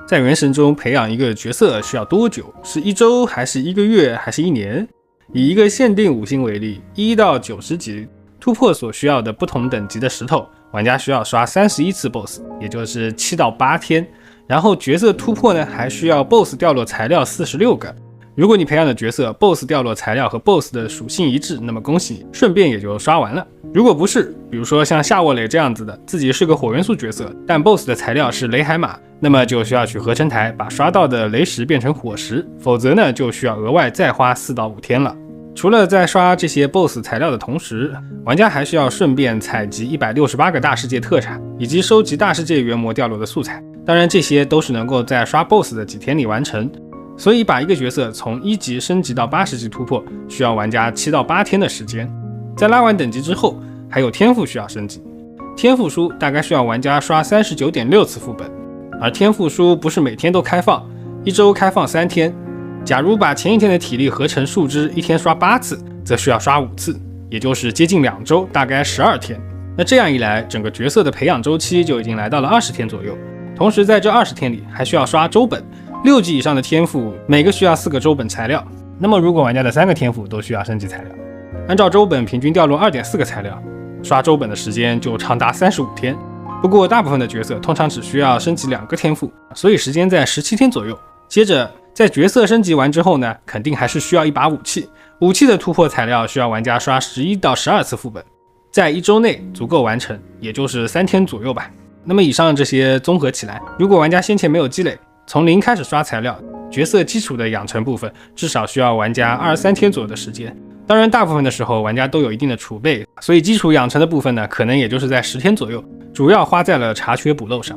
在原神中培养一个角色需要多久？是1周还是1个月还是1年？以一个限定5星为例，1到90级突破所需要的不同等级的石头，玩家需要刷31次 BOSS， 也就是7到8天。然后角色突破呢，还需要 BOSS 掉落材料46个。如果你培养的角色 BOSS 掉落材料和 BOSS 的属性一致，那么恭喜你，顺便也就刷完了。如果不是，比如说像夏沃雷这样子的，自己是个火元素角色，但 BOSS 的材料是雷海马，那么就需要去合成台把刷到的雷石变成火石，否则呢就需要额外再花4到5天了。除了在刷这些 BOSS 材料的同时，玩家还需要顺便采集168个大世界特产，以及收集大世界原模掉落的素材。当然这些都是能够在刷 BOSS 的几天里完成，所以把一个角色从1级升级到80级突破，需要玩家7到8天的时间。在拉完等级之后，还有天赋需要升级，天赋书大概需要玩家刷39.6次副本，而天赋书不是每天都开放，1周开放3天。假如把前一天的体力合成树枝，1天刷8次，则需要刷5次，也就是接近2周，大概12天。那这样一来，整个角色的培养周期就已经来到了20天左右。同时在这20天里，还需要刷周本，6级以上的天赋每个需要4个周本材料。那么如果玩家的3个天赋都需要升级材料，按照周本平均掉落2.4个材料，刷周本的时间就长达35天。不过大部分的角色通常只需要升级2个天赋，所以时间在17天左右。接着在角色升级完之后呢，肯定还是需要一把武器，武器的突破材料需要玩家刷11到12次副本，在1周内足够完成，也就是3天左右吧。那么以上这些综合起来，如果玩家先前没有积累，从0开始刷材料，角色基础的养成部分至少需要玩家23天左右的时间。当然大部分的时候玩家都有一定的储备，所以基础养成的部分呢，可能也就是在10天左右，主要花在了查缺补漏上。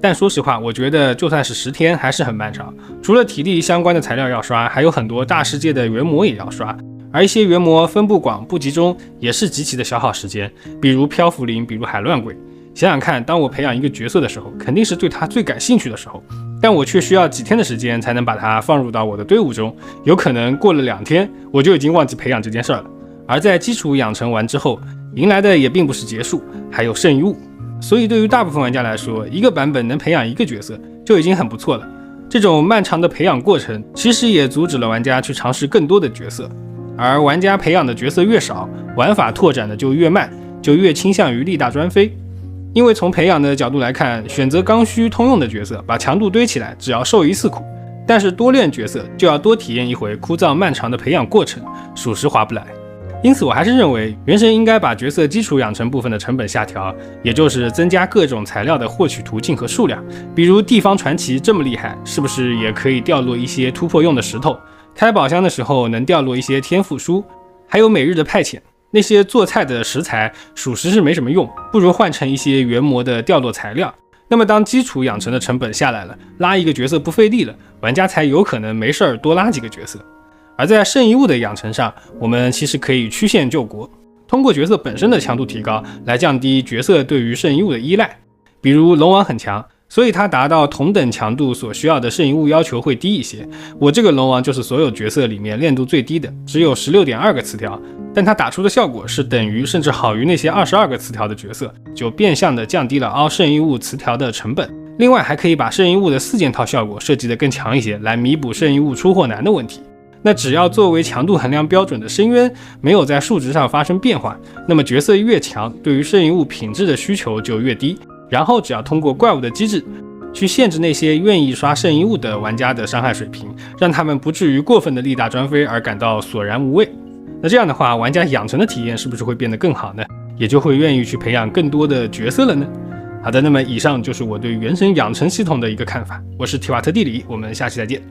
但说实话，我觉得就算是10天还是很漫长，除了体力相关的材料要刷，还有很多大世界的原模也要刷，而一些原模分布广不集中，也是极其的消耗时间，比如漂浮灵，比如海乱鬼。想想看，当我培养一个角色的时候，肯定是对他最感兴趣的时候，但我却需要几天的时间才能把它放入到我的队伍中，有可能过了2天，我就已经忘记培养这件事了。而在基础养成完之后，迎来的也并不是结束，还有圣遗物。所以对于大部分玩家来说，一个版本能培养一个角色就已经很不错了。这种漫长的培养过程，其实也阻止了玩家去尝试更多的角色。而玩家培养的角色越少，玩法拓展的就越慢，就越倾向于力大专飞。因为从培养的角度来看，选择刚需通用的角色，把强度堆起来，只要受1次苦。但是多练角色就要多体验一回枯燥漫长的培养过程，属实划不来。因此我还是认为原神应该把角色基础养成部分的成本下调，也就是增加各种材料的获取途径和数量。比如地方传奇这么厉害，是不是也可以掉落一些突破用的石头？开宝箱的时候能掉落一些天赋书，还有每日的派遣。那些做菜的食材属实是没什么用，不如换成一些原模的掉落材料。那么当基础养成的成本下来了，拉一个角色不费力了，玩家才有可能没事儿多拉几个角色。而在圣遗物的养成上，我们其实可以曲线救国，通过角色本身的强度提高来降低角色对于圣遗物的依赖。比如龙王很强，所以它达到同等强度所需要的圣遗物要求会低一些。我这个龙王就是所有角色里面练度最低的，只有 16.2 个词条，但它打出的效果是等于甚至好于那些22个词条的角色，就变相的降低了凹圣遗物词条的成本。另外还可以把圣遗物的4件套效果设计得更强一些，来弥补圣遗物出货难的问题。那只要作为强度衡量标准的深渊没有在数值上发生变化，那么角色越强，对于圣遗物品质的需求就越低。然后只要通过怪物的机制去限制那些愿意刷圣遗物的玩家的伤害水平，让他们不至于过分的力大专飞而感到索然无味。那这样的话，玩家养成的体验是不是会变得更好呢？也就会愿意去培养更多的角色了呢？好的，那么以上就是我对原神养成系统的一个看法。我是提瓦特地理，我们下期再见。